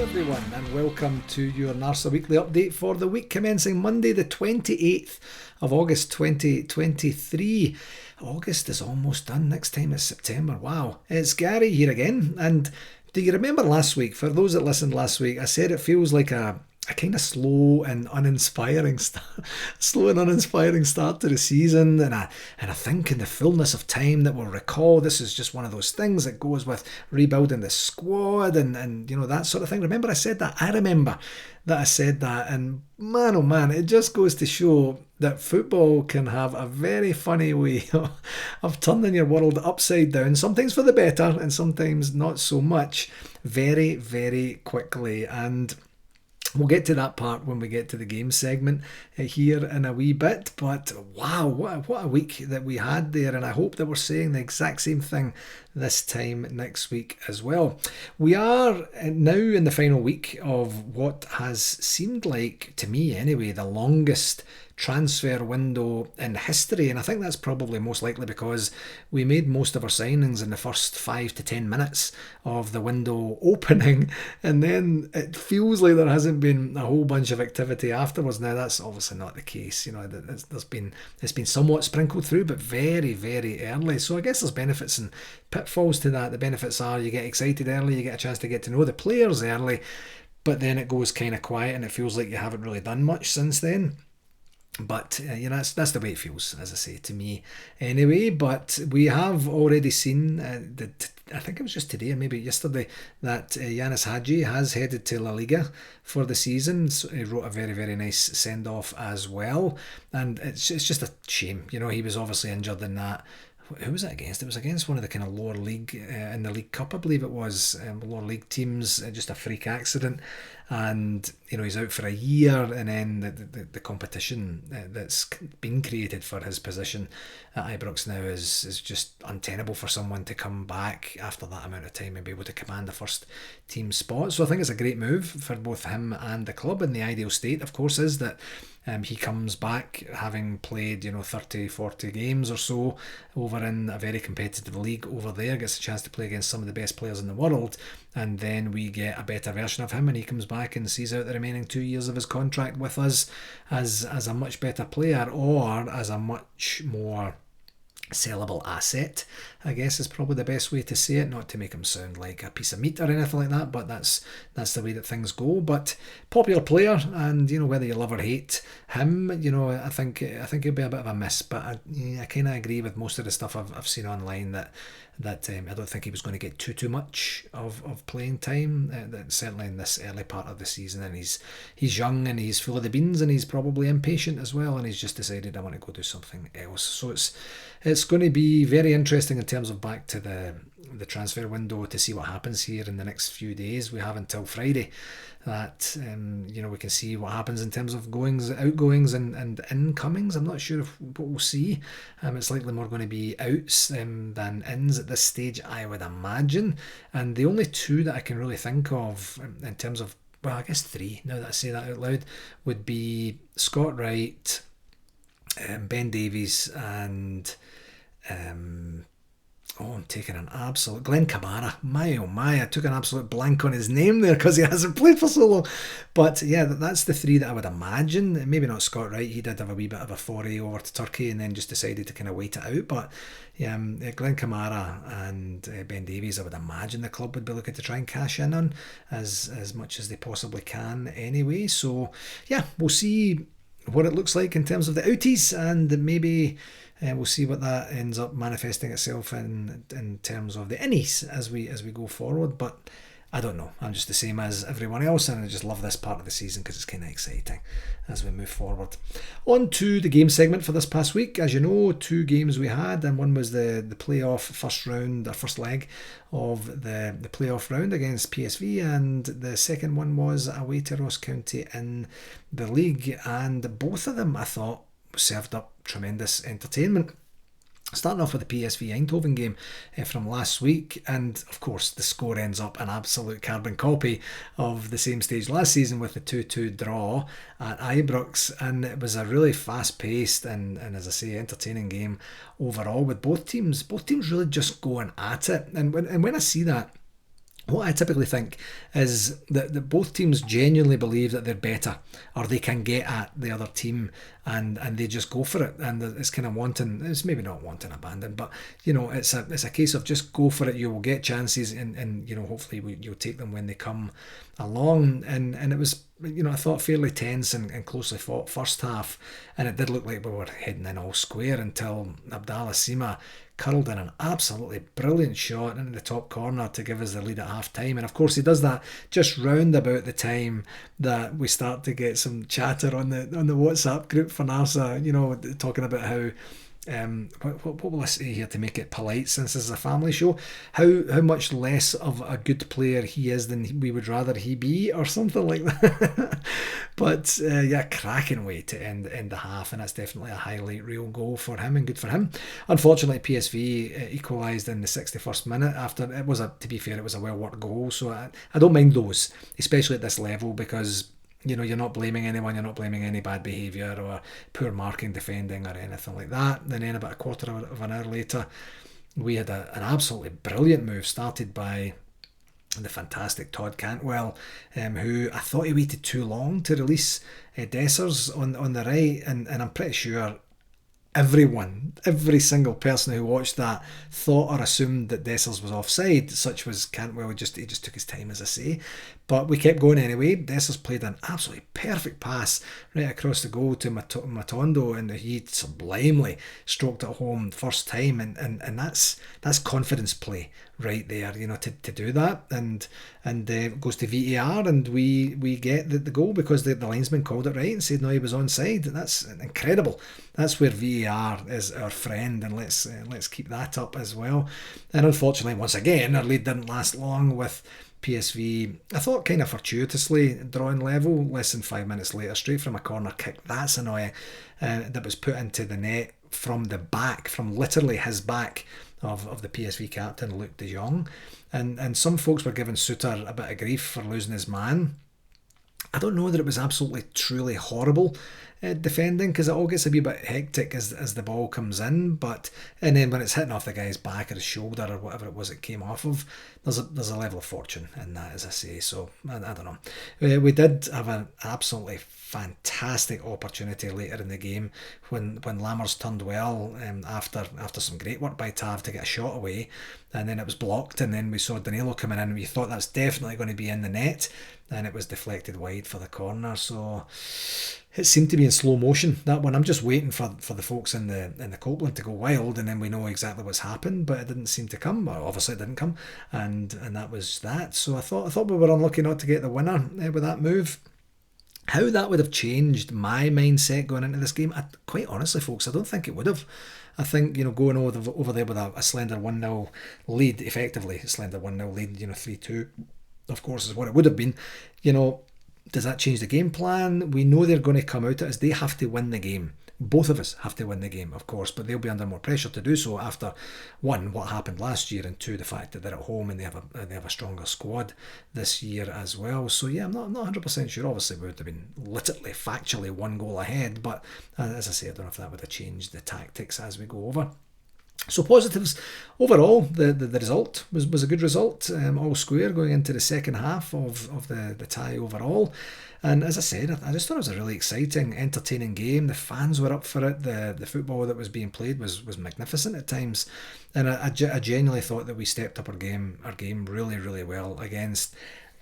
Everyone, and welcome to your NARSA weekly update for the week commencing Monday the 28th of August 2023. August is almost done, next time it's September. Wow, it's Gary here again. And do you remember last week, for those that listened last week, I said it feels like a kind of slow and uninspiring start to the season, and I think in the fullness of time that we'll recall, this is just one of those things that goes with rebuilding the squad and you know, that sort of thing. Remember I said that? I remember that I said that, and man oh man, it just goes to show that football can have a very funny way of turning your world upside down, sometimes for the better and sometimes not so much, very, very quickly. And we'll get to that part when we get to the game segment here in a wee bit. But wow, what a week that we had there. And I hope that we're saying the exact same thing this time next week as well. We are now in the final week of what has seemed like, to me anyway, the longest transfer window in history, and I think that's probably most likely because we made most of our signings in the first 5 to 10 minutes of the window opening, and then it feels like there hasn't been a whole bunch of activity afterwards. Now that's obviously not the case, you know, it's been somewhat sprinkled through, but very, very early. So I guess there's benefits and pitfalls to that. The benefits are you get excited early, you get a chance to get to know the players early, but then it goes kind of quiet and it feels like you haven't really done much since then. But you know, that's the way it feels, as I say, to me anyway. But we have already seen I think it was just today or maybe yesterday that Yanis Hadji has headed to La Liga for the season. So he wrote a very, very nice send-off as well, and it's just a shame, you know. He was obviously injured in that. Who was it against? It was against one of the kind of lower league in the League Cup, I believe it was, lower league teams. Just a freak accident, and you know, he's out for a year, and then the competition that's been created for his position at Ibrox now is just untenable for someone to come back after that amount of time and be able to command the first team spot. So I think it's a great move for both him and the club, and the ideal state of course is that he comes back having played, you know, 30-40 games or so over in a very competitive league over there, gets a chance to play against some of the best players in the world, and then we get a better version of him and he comes back and sees out the remaining 2 years of his contract with us as a much better player, or as a much more sellable asset, I guess is probably the best way to say it, not to make him sound like a piece of meat or anything like that, but that's the way that things go. But popular player, and you know, whether you love or hate him, you know, I think he'll be a bit of a miss. But I kind of agree with most of the stuff I've seen online that I don't think he was going to get too much of playing time, that certainly in this early part of the season. And he's young and he's full of the beans and he's probably impatient as well, and he's just decided, I want to go do something else. So it's going to be very interesting in terms of back to the transfer window to see what happens here in the next few days. We have until Friday that you know, we can see what happens in terms of outgoings and incomings. I'm not sure what we'll see. It's likely more going to be outs than ins at this stage, I would imagine. And the only two that I can really think of in terms of, well, I guess three, now that I say that out loud, would be Scott Wright, Ben Davies, and I'm taking an absolute... Glenn Kamara. My oh my, I took an absolute blank on his name there because he hasn't played for so long. But yeah, that's the three that I would imagine. Maybe not Scott Wright. He did have a wee bit of a foray over to Turkey and then just decided to kind of wait it out. But yeah, Glenn Kamara and Ben Davies, I would imagine the club would be looking to try and cash in on as much as they possibly can anyway. So yeah, we'll see what it looks like in terms of the outies, and maybe we'll see what that ends up manifesting itself in terms of the innies as we go forward. But I don't know. I'm just the same as everyone else, and I just love this part of the season because it's kind of exciting as we move forward. On to the game segment for this past week. As you know, 2 games we had, and one was the playoff first round, or first leg of the playoff round against PSV, and the second one was away to Ross County in the league, and both of them I thought served up tremendous entertainment. Starting off with the PSV Eindhoven game from last week, and of course the score ends up an absolute carbon copy of the same stage last season with the 2-2 draw at Ibrox, and it was a really fast-paced and as I say, entertaining game overall, with both teams really just going at it. And when I see that what I typically think is that both teams genuinely believe that they're better or they can get at the other team, and they just go for it. And it's kind of wanton, it's maybe not wanton abandon, but it's a case of just go for it. You will get chances, and hopefully you'll take them when they come along. And it was, I thought fairly tense and closely fought first half, and it did look like we were heading in all square until Abdallah Sima curled in an absolutely brilliant shot into the top corner to give us the lead at half time. And of course he does that just round about the time that we start to get some chatter on the WhatsApp group for NARSA, talking about how what will I say here to make it polite, since this is a family show, how much less of a good player he is than we would rather he be, or something like that. But cracking way to end the half, and that's definitely a highlight reel goal for him, and good for him. Unfortunately, PSV equalised in the 61st minute after to be fair, it was a well worked goal, so I don't mind those, especially at this level, because you're not blaming anyone, you're not blaming any bad behaviour or poor marking, defending or anything like that. And then about a quarter of an hour later, we had an absolutely brilliant move started by the fantastic Todd Cantwell, who I thought he waited too long to release Dessers on the right, and I'm pretty sure every single person who watched that thought or assumed that Dessers was offside. Such was Cantwell. He just took his time, as I say. But we kept going anyway. Dessers played an absolutely perfect pass right across the goal to Matondo, and he sublimely stroked it home first time. And that's confidence play right there, to do that. And goes to VAR, and we get the goal because the linesman called it right and said no, he was onside. That's incredible. That's where VAR is our friend, and let's keep that up as well. And unfortunately, once again, our lead didn't last long, with PSV, I thought, kind of fortuitously drawing level less than 5 minutes later, straight from a corner kick. That's annoying. That was put into the net from the back, from literally his back, of the PSV captain, Luc de Jong. And some folks were giving Suter a bit of grief for losing his man. I don't know that it was absolutely truly horrible defending, because it all gets a wee bit hectic as the ball comes in, and then when it's hitting off the guy's back or his shoulder or whatever it was it came off of, there's a level of fortune in that, as I say. So I don't know. We did have an absolutely fantastic opportunity later in the game when Lammers turned well, after some great work by Tav to get a shot away, and then it was blocked, and then we saw Danilo coming in, and we thought that's definitely going to be in the net, and it was deflected wide for the corner. So it seemed to be in slow motion, that one. I'm just waiting for the folks in the Copeland to go wild, and then we know exactly what's happened, but it didn't seem to come. Well, obviously it didn't come, and that was that. So I thought we were unlucky not to get the winner with that move. How that would have changed my mindset going into this game, quite honestly, folks, I don't think it would have. I think, going over there with a slender 1-0 lead, effectively a slender 1-0 lead, 3-2, of course, is what it would have been. Does that change the game plan? We know they're going to come out at us. They have to win the game. Both of us have to win the game, of course, but they'll be under more pressure to do so after, one, what happened last year, and two, the fact that they're at home and they have a stronger squad this year as well. So yeah, I'm not 100% sure. Obviously, we would have been literally, factually 1 goal ahead, but as I say, I don't know if that would have changed the tactics as we go over. So positives overall, the result was a good result, all square going into the second half of the tie overall. And as I said, I just thought it was a really exciting, entertaining game. The fans were up for it. The football that was being played was magnificent at times, and I genuinely thought that we stepped up our game really, really well against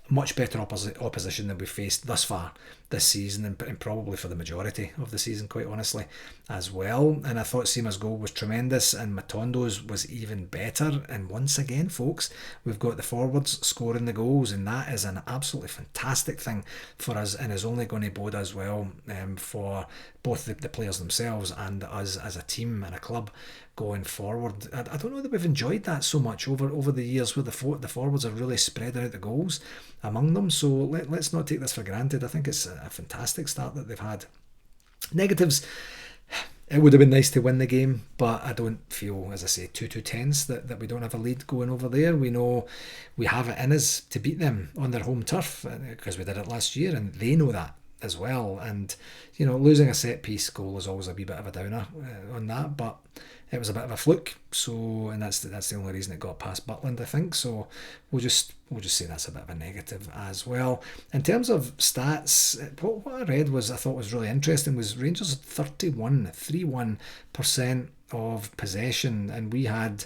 much better opposition than we've faced thus far this season, and probably for the majority of the season, quite honestly, as well. And I thought Sima's goal was tremendous, and Matondo's was even better. And once again, folks, we've got the forwards scoring the goals, and that is an absolutely fantastic thing for us, and is only going to bode us well for both the players themselves and us as a team and a club going forward. I don't know that we've enjoyed that so much over the years, where the forwards are really spreading out the goals among them. So let's not take this for granted. I think it's a fantastic start that they've had. Negatives, it would have been nice to win the game, but I don't feel, as I say, too tense that we don't have a lead going over there. We know we have it in us to beat them on their home turf, because we did it last year, and they know that as well. And losing a set piece goal is always a wee bit of a downer on that, but it was a bit of a fluke. So, and that's the only reason it got past Butland, I think. So we'll just say that's a bit of a negative as well. In terms of stats, what I read I thought was really interesting was Rangers had 31% of possession, and we had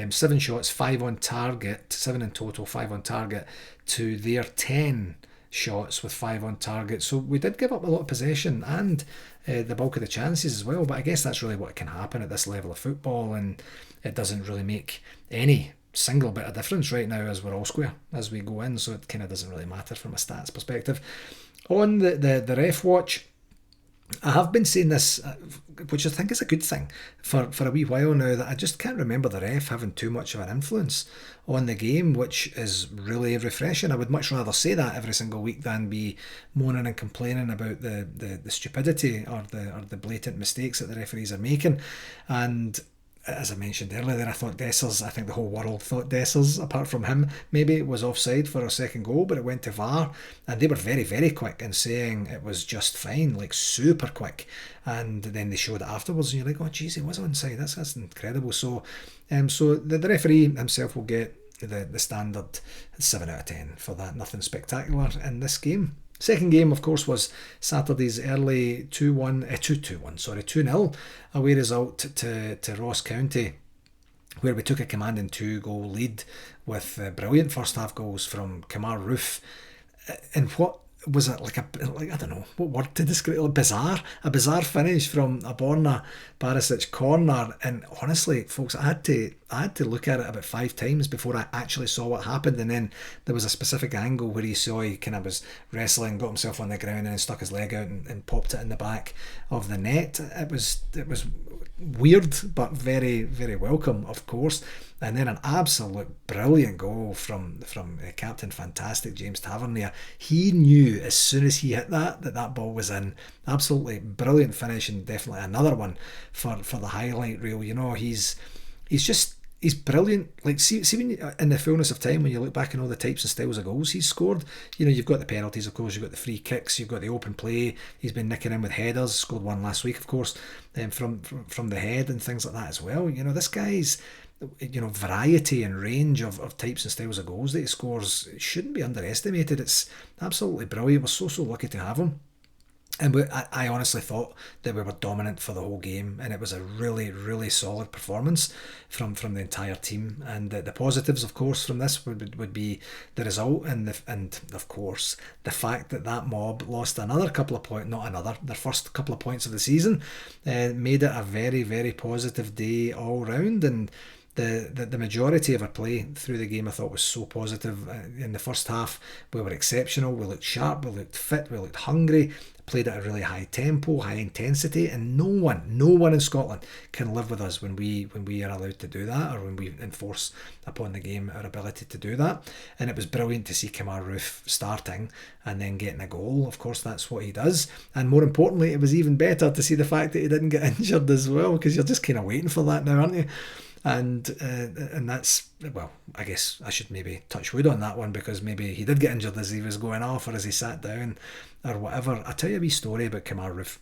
7 shots, 5 on target, 7 in total, 5 on target, to their 10 shots with 5 on target. So we did give up a lot of possession and the bulk of the chances as well. But I guess that's really what can happen at this level of football, and it doesn't really make any single bit of difference right now as we're all square as we go in. So it kind of doesn't really matter from a stats perspective. On the ref watch, I have been saying this, which I think is a good thing, for a wee while now, that I just can't remember the ref having too much of an influence on the game, which is really refreshing. I would much rather say that every single week than be moaning and complaining about the stupidity or the blatant mistakes that the referees are making. And as I mentioned earlier, I think the whole world thought Dessers, apart from him, maybe was offside for a second goal, but it went to VAR, and they were very, very quick in saying it was just fine, like super quick. And then they showed it afterwards, and you're like, oh, geez, he was onside. That's incredible. So, the referee himself will get the standard 7 out of 10 for that. Nothing spectacular in this game. Second game, of course, was Saturday's early 2-0 away result to Ross County, where we took a commanding 2-goal lead with brilliant first half goals from Kamar Roof. And what was it, like I don't know what word to describe it, a bizarre finish from a Borna Barisic corner. And honestly, folks, I had to look at it about 5 times before I actually saw what happened. And then there was a specific angle where he saw he kind of was wrestling, got himself on the ground, and then stuck his leg out and popped it in the back of the net. It was weird, but very, very welcome, of course. And then an absolute brilliant goal from Captain Fantastic James Tavernier. He knew as soon as he hit that ball was in. Absolutely brilliant finish, and definitely another one for the highlight reel. You know, he's brilliant. Like, see when in the fullness of time, when you look back on all the types and styles of goals he's scored, you know, you've got the penalties, of course, you've got the free kicks, you've got the open play. He's been nicking in with headers, scored one last week, of course, from the head and things like that as well. You know, this guy's, you know, variety and range of types and styles of goals that he scores shouldn't be underestimated. It's absolutely brilliant. We're so lucky to have him. And I honestly thought that we were dominant for the whole game, and it was a really, really solid performance from the entire team. And the positives, of course, from this would be the result, and of course the fact that mob lost another couple of points, their first couple of points of the season, made it a very, very positive day all round. And the majority of our play through the game I thought was so positive. In the first half, we were exceptional. We looked sharp, we looked fit, we looked hungry, played at a really high tempo, high intensity, and no one in Scotland can live with us when we are allowed to do that, or when we enforce upon the game our ability to do that. And it was brilliant to see Kamar Roof starting and then getting a goal. Of course, that's what he does. And more importantly, it was even better to see the fact that he didn't get injured as well, because you're just kind of waiting for that now, aren't you? And that's, well, I guess I should maybe touch wood on that one, because maybe he did get injured as he was going off, or as he sat down, or whatever. I'll tell you a wee story about Kamar Roof.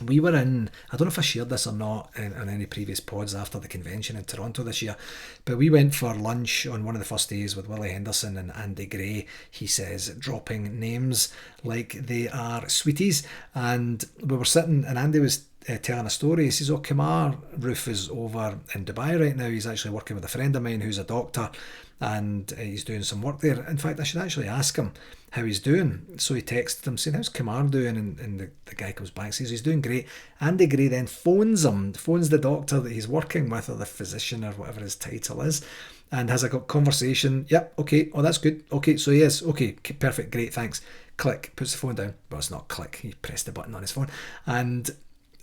We were in, I don't know if I shared this or not in any previous pods after the convention in Toronto this year, but we went for lunch on one of the first days with Willie Henderson and Andy Gray. He says, dropping names like they are sweeties. And we were sitting, and Andy was telling a story. He says, Kamar Roof is over in Dubai right now. He's actually working with a friend of mine who's a doctor, and he's doing some work there. In fact, I should actually ask him how he's doing. So he texted him saying, how's Kamar doing? And the guy comes back and says he's doing great. Andy Gray then phones the doctor that he's working with, or the physician, or whatever his title is, and has a conversation. Yep, okay, oh, that's good. Okay, so he is. Okay, perfect, great, thanks. Click, puts the phone down. Well, it's not click, he pressed the button on his phone.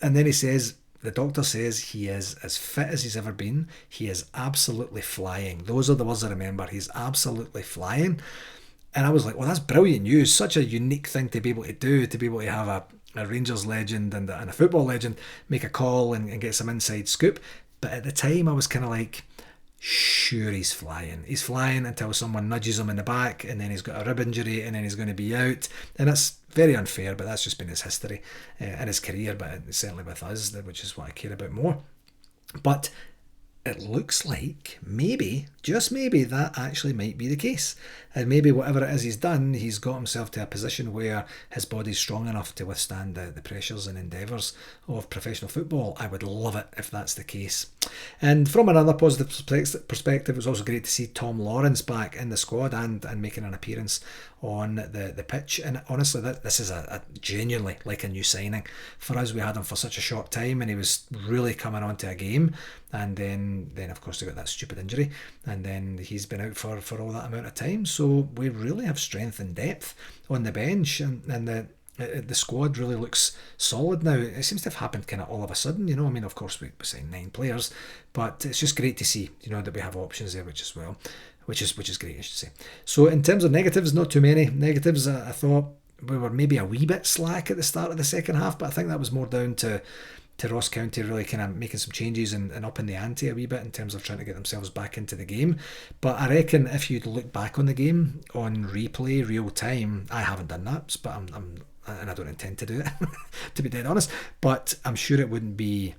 And then he says, the doctor says he is as fit as he's ever been. He is absolutely flying. Those are the words I remember. He's absolutely flying. And I was like, well, that's brilliant news. Such a unique thing to be able to do, to be able to have a Rangers legend and a football legend make a call and get some inside scoop. But at the time, I was kind of like, sure, he's flying. He's flying until someone nudges him in the back, and then he's got a rib injury, and then he's going to be out. And that's very unfair, but that's just been his history and his career, but certainly with us, which is what I care about more. But it looks like maybe, just maybe, that actually might be the case. And maybe whatever it is he's done, he's got himself to a position where his body's strong enough to withstand the pressures and endeavours of professional football. I would love it if that's the case. And from another positive perspective, it was also great to see Tom Lawrence back in the squad and making an appearance on the pitch. And honestly, this is a genuinely like a new signing for us. We had him for such a short time, and he was really coming onto a game. And then of course, he got that stupid injury, and then he's been out for all that amount of time. So we really have strength and depth on the bench, and the squad really looks solid now. It seems to have happened kind of all of a sudden, you know. I mean, of course, we signed 9 players, but it's just great to see, you know, that we have options there, which is great, I should say. So in terms of negatives, not too many negatives. I thought we were maybe a wee bit slack at the start of the second half, but I think that was more down to Ross County really kind of making some changes and upping the ante a wee bit in terms of trying to get themselves back into the game. But I reckon if you'd look back on the game on replay, real time, I haven't done that, but and I don't intend to do it, to be dead honest. But I'm sure it wouldn't be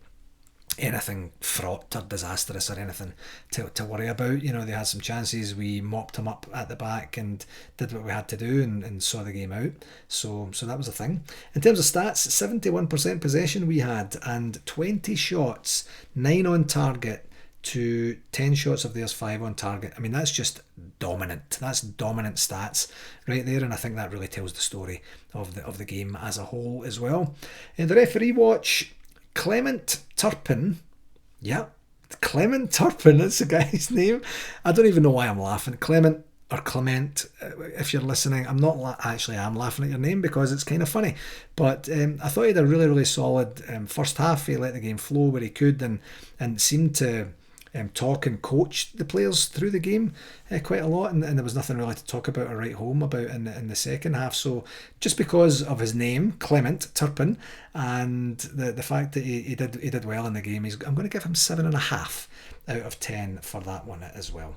anything fraught or disastrous or anything to worry about. You know, they had some chances, we mopped them up at the back and did what we had to do and saw the game out. So that was the thing. In terms of stats, 71% possession we had and 20 shots, 9 on target to 10 shots of theirs, 5 on target. I mean, that's just dominant. That's dominant stats right there, and I think that really tells the story of the game as a whole as well. In the referee watch, Clement Turpin, Clement Turpin, that's the guy's name. I don't even know why I'm laughing. Clement, if you're listening, I'm laughing at your name because it's kind of funny. But I thought he had a really, really solid first half. He let the game flow where he could and seemed to talk and coach the players through the game quite a lot, and there was nothing really to talk about or write home about in the second half. So just because of his name, Clement Turpin, and the fact that he did well in the game, I'm going to give him 7.5 out of 10 for that one as well.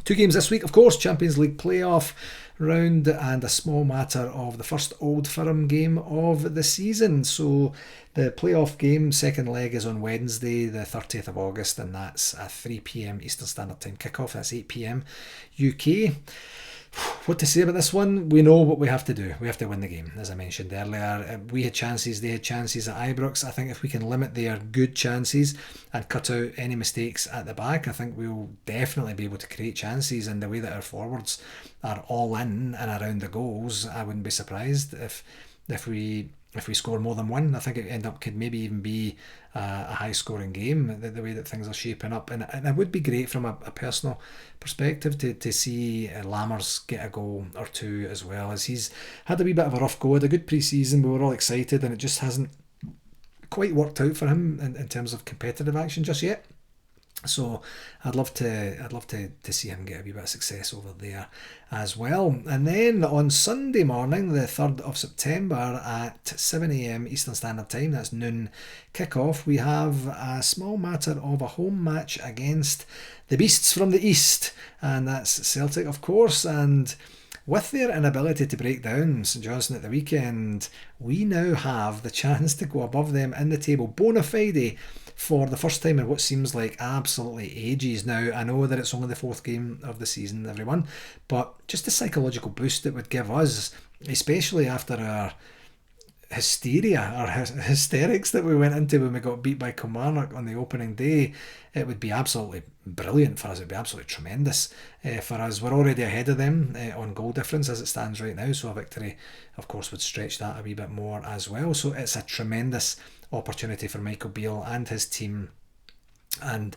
2 games this week, of course, Champions League playoff round and a small matter of the first Old Firm game of the season. So the playoff game, second leg, is on Wednesday the 30th of August, and that's a 3 p.m. Eastern Standard Time kickoff. That's 8 p.m. UK. What to say about this one? We know what we have to do. We have to win the game, as I mentioned earlier. We had chances, they had chances at Ibrox. I think if we can limit their good chances and cut out any mistakes at the back, I think we'll definitely be able to create chances. And the way that our forwards are all in and around the goals, I wouldn't be surprised if we score more than one. I think it could maybe even be a high scoring game, the way that things are shaping up, and it would be great from a personal perspective to see Lammers get a goal or two, as well, as he's had a wee bit of a rough go. Had a good pre-season, we were all excited, and it just hasn't quite worked out for him in terms of competitive action just yet. So I'd love to see him get a wee bit of success over there as well. And then on Sunday morning, the 3rd of September at 7 a.m. Eastern Standard Time, that's noon kickoff, we have a small matter of a home match against the Beasts from the East, and that's Celtic, of course. And with their inability to break down St Johnstone at the weekend, we now have the chance to go above them in the table bona fide for the first time in what seems like absolutely ages now. I know that it's only the 4th game of the season, everyone, but just the psychological boost it would give us, especially after our hysteria or hysterics that we went into when we got beat by Kilmarnock on the opening day. It would be absolutely brilliant for us. It would be absolutely tremendous for us. We're already ahead of them on goal difference as it stands right now, so a victory of course would stretch that a wee bit more as well. So it's a tremendous opportunity for Michael Beale and his team, and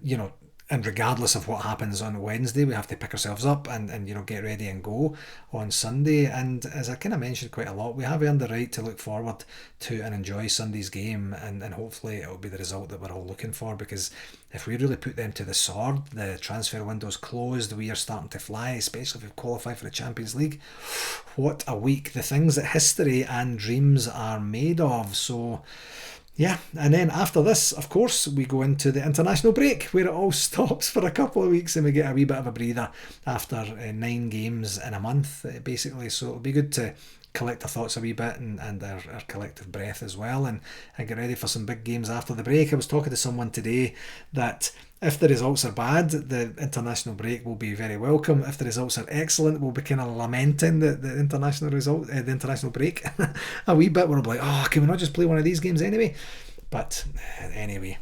you know, and regardless of what happens on Wednesday, we have to pick ourselves up and you know, get ready and go on Sunday. And as I kind of mentioned quite a lot, we have earned the right to look forward to and enjoy Sunday's game, and hopefully it'll be the result that we're all looking for, because if we really put them to the sword, the transfer window's closed, we are starting to fly, especially if we qualify for the Champions League. What a week, the things that history and dreams are made of. So yeah, and then after this, of course, we go into the international break where it all stops for a couple of weeks and we get a wee bit of a breather after 9 games in a month, basically. So it'll be good to collect our thoughts a wee bit and our collective breath as well, and get ready for some big games after the break. I was talking to someone today that if the results are bad, the international break will be very welcome. If the results are excellent, we'll be kind of lamenting the international result, the international break a wee bit. We're like, oh, can we not just play one of these games anyway? But anyway.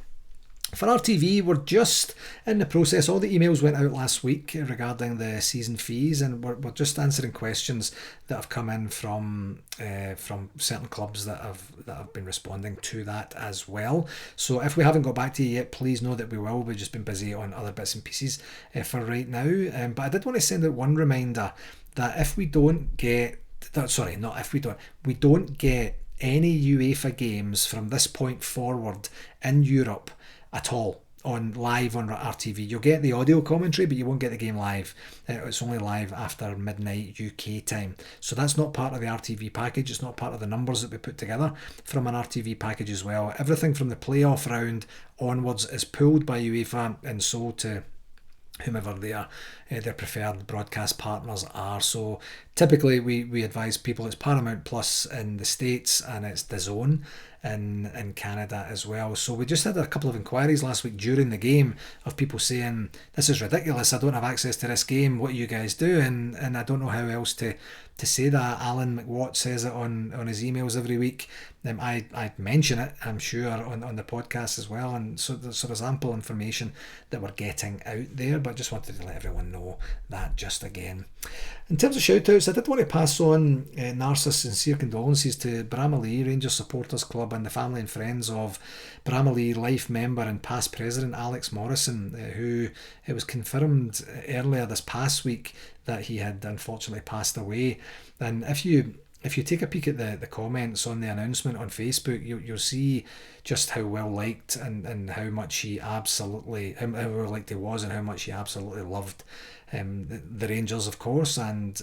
For RTV, we're just in the process. All the emails went out last week regarding the season fees, and we're just answering questions that have come in from certain clubs that have been responding to that as well. So if we haven't got back to you yet, please know that we will. We've just been busy on other bits and pieces for right now. But I did want to send out one reminder that if we don't get, we don't get any UEFA games from this point forward in Europe at all on live on RTV. You'll get the audio commentary, but you won't get the game live. It's only live after midnight UK time. So that's not part of the RTV package. It's not part of the numbers that we put together from an RTV package as well. Everything from the playoff round onwards is pulled by UEFA and sold to whomever their preferred broadcast partners are. So typically we advise people it's Paramount Plus in the States and it's DAZN in Canada as well. So we just had a couple of inquiries last week during the game of people saying, this is ridiculous, I don't have access to this game, what do you guys do? And I don't know how else to say that. Alan McWatt says it on his emails every week. I mention it, I'm sure, on the podcast as well, and so there's ample information that we're getting out there, but just wanted to let everyone know that just again. In terms of shout outs, I did want to pass on NARSA's sincere condolences to Bramalea Rangers Supporters Club and the family and friends of Bramalea life member and past president Alex Morrison, who it was confirmed earlier this past week that he had unfortunately passed away. And if you take a peek at the comments on the announcement on Facebook, you'll see just how well liked and how much he absolutely, how well liked he was and how much he absolutely loved the Rangers, of course, and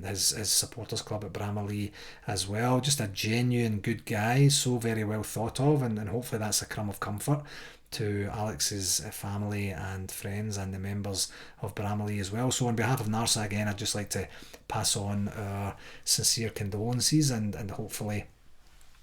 his supporters club at Bramalea as well. Just a genuine good guy, so very well thought of, and hopefully that's a crumb of comfort to Alex's family and friends and the members of Bramalea as well. So on behalf of NARSA again, I'd just like to pass on our sincere condolences and hopefully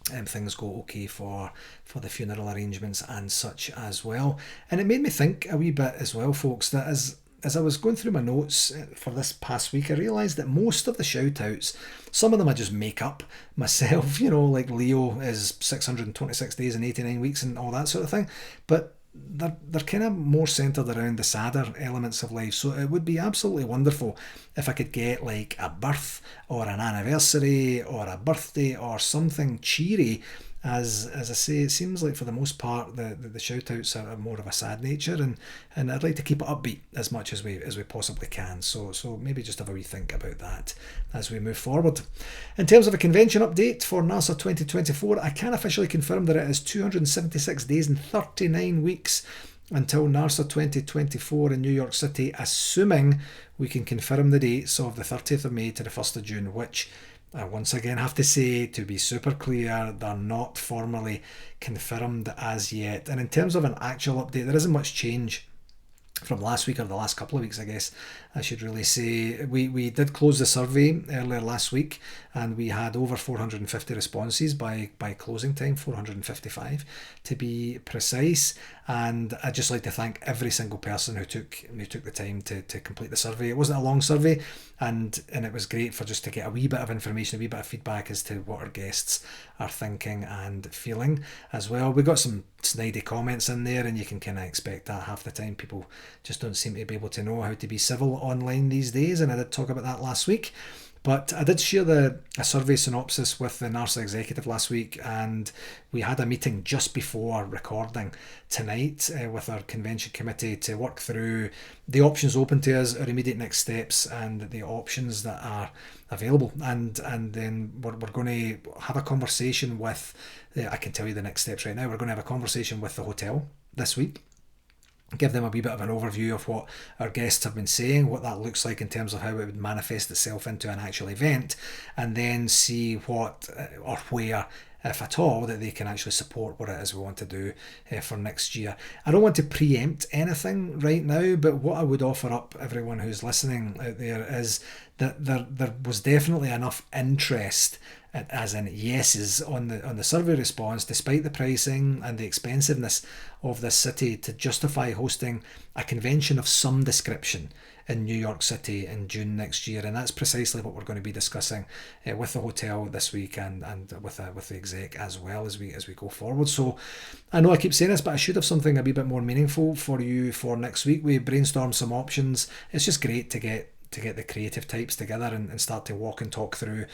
things go okay for the funeral arrangements and such as well. And it made me think a wee bit as well, folks, that as I was going through my notes for this past week, I realised that most of the shout outs, some of them I just make up myself, like Leo is 626 days and 89 weeks and all that sort of thing, but they're kind of more centred around the sadder elements of life. So it would be absolutely wonderful if I could get like a birth or an anniversary or a birthday or something cheery. As I say, it seems like for the most part the shout outs are more of a sad nature, and I'd like to keep it upbeat as much as we possibly can. So maybe just have a wee think about that as we move forward. In terms of a convention update for NARSA 2024, I can officially confirm that it is 276 days and 39 weeks until NARSA 2024 in New York City, assuming we can confirm the dates of the 30th of May to the 1st of June, which I once again have to say, to be super clear, they're not formally confirmed as yet. And in terms of an actual update, there isn't much change from last week or the last couple of weeks, I guess I should really say. We did close the survey earlier last week and we had over 450 responses by closing time, 455 to be precise. And I'd just like to thank every single person who took the time to complete the survey. It wasn't a long survey, and it was great for just to get a wee bit of information, a wee bit of feedback as to what our guests are thinking and feeling as well. We got some snidey comments in there, and you can kind of expect that half the time. People just don't seem to be able to know how to be civil online these days, and I did talk about that last week. But I did share a survey synopsis with the NARSA executive last week, and we had a meeting just before recording tonight with our convention committee to work through the options open to us, our immediate next steps, and the options that are available. And then we're going to have a conversation with, I can tell you the next steps right now, we're going to have a conversation with the hotel this week, give them a wee bit of an overview of what our guests have been saying, what that looks like in terms of how it would manifest itself into an actual event, and then see what or where if at all, that they can actually support what it is we want to do for next year. I don't want to preempt anything right now, but what I would offer up everyone who's listening out there is that there was definitely enough interest, as in yeses, on the survey response, despite the pricing and the expensiveness of this city, to justify hosting a convention of some description in New York City in June next year. And that's precisely what we're going to be discussing with the hotel this week, and with the exec as well, as we go forward. So I know I keep saying this, but I should have something a wee bit more meaningful for you for next week. We brainstormed some options. It's just great to get the creative types together and start to walk and talk through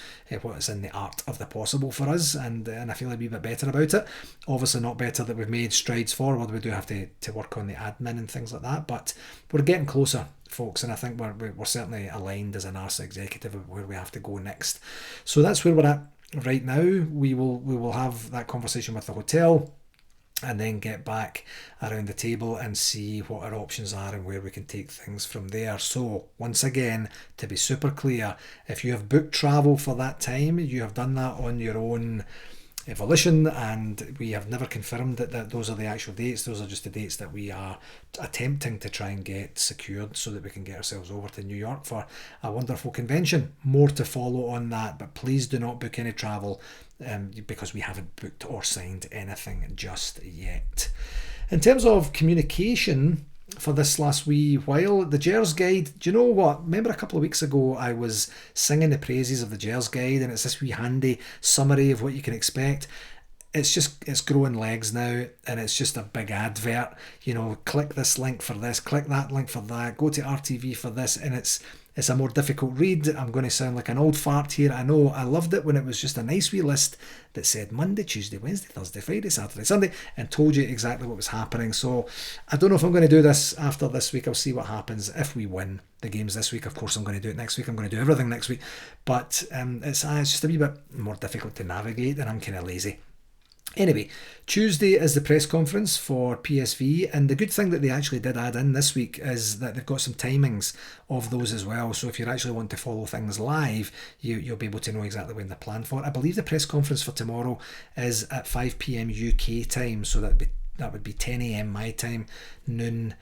what is in the art of the possible for us, and I feel a wee bit better about it. Obviously not better that we've made strides forward. We do have to work on the admin and things like that, but we're getting closer, folks, and I think we're certainly aligned as a NARSA executive of where we have to go next. So that's where we're at right now. We will have that conversation with the hotel, and then get back around the table and see what our options are and where we can take things from there. So once again, to be super clear, if you have booked travel for that time, you have done that on your own volition, and we have never confirmed that those are the actual dates. Those are just the dates that we are attempting to try and get secured so that we can get ourselves over to New York for a wonderful convention. More to follow on that, but please do not book any travel because we haven't booked or signed anything just yet. In terms of communication for this last wee while, the Gers Guide, do you know what? Remember a couple of weeks ago I was singing the praises of the Gers Guide, and it's this wee handy summary of what you can expect. It's growing legs now, and it's just a big advert. Click this link for this, click that link for that, go to RTV for this, and it's a more difficult read. I'm going to sound like an old fart here, I know. I loved it when it was just a nice wee list that said Monday, Tuesday, Wednesday, Thursday, Friday, Saturday, Sunday, and told you exactly what was happening. So I don't know if I'm going to do this after this week. I'll see what happens if we win the games this week. Of course I'm going to do it next week. I'm going to do everything next week, but it's just a wee bit more difficult to navigate, and I'm kind of lazy. Anyway, Tuesday is the press conference for PSV, and the good thing that they actually did add in this week is that they've got some timings of those as well. So if you actually want to follow things live, you'll be able to know exactly when they're planned for. I believe the press conference for tomorrow is at 5 p.m. UK time, so that would be 10 a.m. my time, noon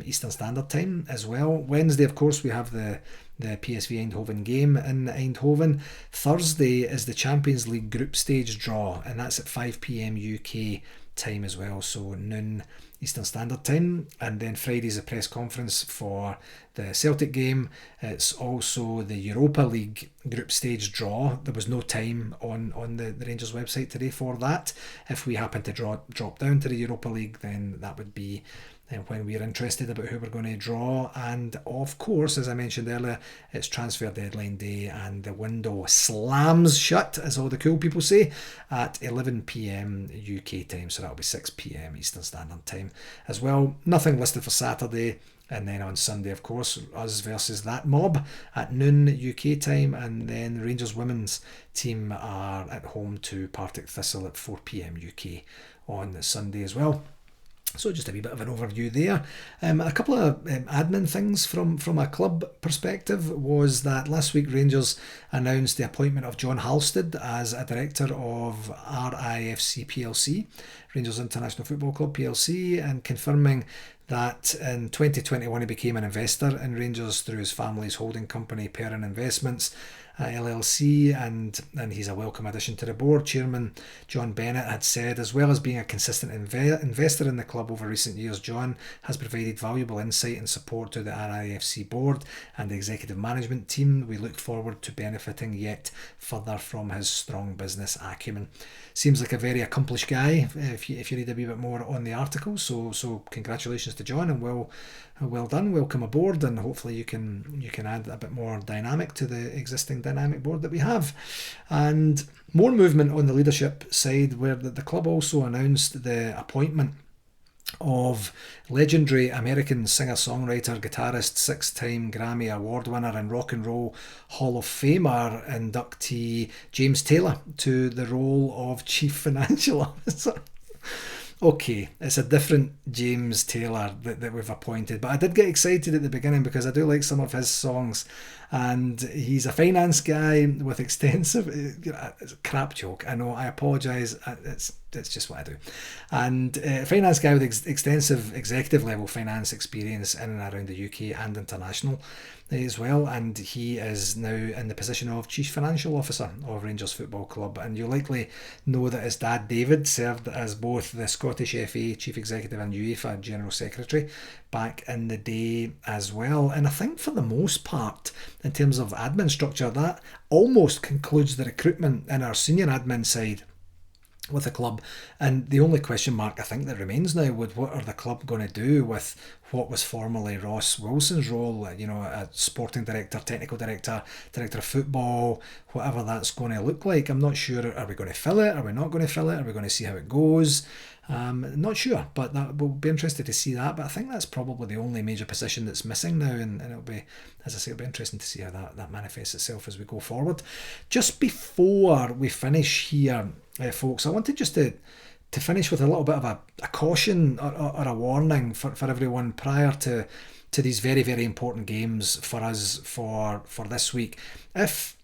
Eastern Standard Time as well. Wednesday, of course, we have the PSV Eindhoven game in Eindhoven. Thursday is the Champions League group stage draw, and that's at 5 p.m. UK time as well, so noon Eastern Standard Time. And then Friday's a press conference for the Celtic game. It's also the Europa League group stage draw. There was no time on the Rangers website today for that. If we happen to drop down to the Europa League, then that would be when we're interested about who we're going to draw. And of course, as I mentioned earlier, it's transfer deadline day, and the window slams shut, as all the cool people say, at 11 p.m. UK time, so that'll be 6 p.m. Eastern Standard Time as well. Nothing listed for Saturday. And then on Sunday, of course, us versus that mob at noon UK time, and then the Rangers women's team are at home to Partick Thistle at 4 p.m. UK on Sunday as well. So just a wee bit of an overview there. A couple of admin things from a club perspective was that last week Rangers announced the appointment of John Halstead as a director of RIFC PLC, Rangers International Football Club PLC, and confirming that in 2021 he became an investor in Rangers through his family's holding company Perrin Investments LLC, and he's a welcome addition to the board. Chairman John Bennett had said, as well as being a consistent investor in the club over recent years, John has provided valuable insight and support to the RIFC board and the executive management team. We look forward to benefiting yet further from his strong business acumen. Seems like a very accomplished guy if you read a wee bit more on the article. So congratulations to John, and well done, welcome aboard, and hopefully you can add a bit more dynamic to the existing dynamic board that we have. And more movement on the leadership side, where the club also announced the appointment of legendary American singer-songwriter, guitarist, 6-time Grammy Award winner and Rock and Roll Hall of Famer inductee James Taylor to the role of Chief Financial Officer. Okay, it's a different James Taylor that we've appointed, but I did get excited at the beginning because I do like some of his songs, and he's a finance guy with extensive. It's a crap joke, I know. I apologise. It's just what I do, and finance guy with extensive executive level finance experience in and around the UK and international as well, and he is now in the position of Chief Financial Officer of Rangers Football Club, and you'll likely know that his dad David served as both the Scottish FA Chief Executive and UEFA General Secretary back in the day as well. And I think for the most part, in terms of admin structure, that almost concludes the recruitment in our senior admin side with the club. And the only question mark I think that remains now would what are the club going to do with what was formerly Ross Wilson's role, a sporting director, technical director, director of football, whatever that's going to look like. I'm not sure. Are we going to fill it? Are we not going to fill it? Are we going to see how it goes? Not sure, but we'll be interested to see that. But I think that's probably the only major position that's missing now, and it'll be, as I say, it'll be interesting to see how that manifests itself as we go forward. Just before we finish here, folks, I wanted just to finish with a little bit of a caution or a warning for everyone prior to these very, very important games for us for this week. If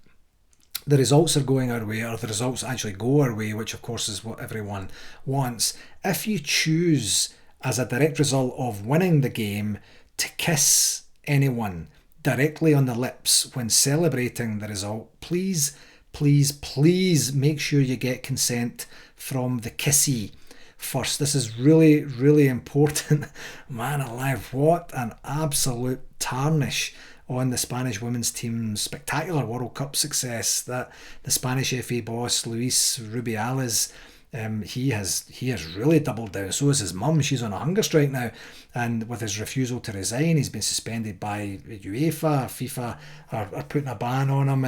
the results are going our way, or the results actually go our way, which of course is what everyone wants, if you choose as a direct result of winning the game to kiss anyone directly on the lips when celebrating the result, please make sure you get consent from the kissee first. This is really, really important. Man alive, what an absolute tarnish on the Spanish women's team's spectacular World Cup success that the Spanish FA boss Luis Rubiales, he has really doubled down. So is his mum. She's on a hunger strike now, and with his refusal to resign, he's been suspended by UEFA. FIFA are putting a ban on him,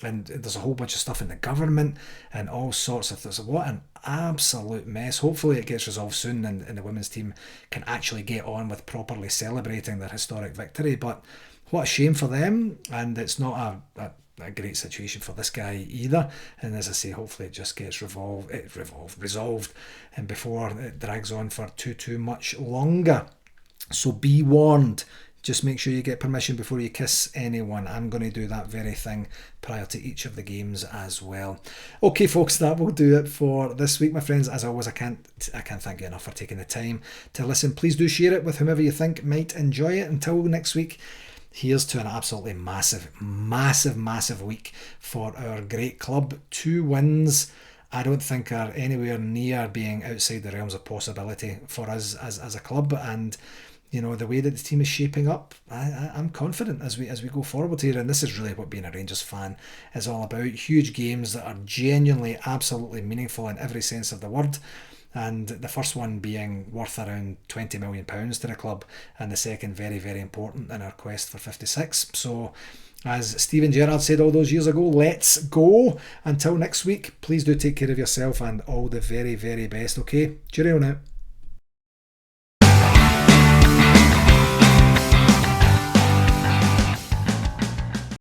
and there's a whole bunch of stuff in the government and all sorts of things. What an absolute mess. Hopefully it gets resolved soon, and the women's team can actually get on with properly celebrating their historic victory. But what a shame for them, and it's not a great situation for this guy either. And as I say, hopefully it just gets resolved, and before it drags on for too much longer. So be warned. Just make sure you get permission before you kiss anyone. I'm going to do that very thing prior to each of the games as well. Okay, folks, that will do it for this week, my friends. As always, I can't thank you enough for taking the time to listen. Please do share it with whomever you think might enjoy it. Until next week, here's to an absolutely massive week for our great club. 2 wins I don't think are anywhere near being outside the realms of possibility for us as a club, and the way that the team is shaping up, I'm confident as we go forward here. And this is really what being a Rangers fan is all about. Huge games that are genuinely absolutely meaningful in every sense of the word, and the first one being worth around £20 million to the club, and the second very, very important in our quest for 56. So as Steven Gerrard said all those years ago, let's go. Until next week, please do take care of yourself and all the very, very best. Okay, cheerio now.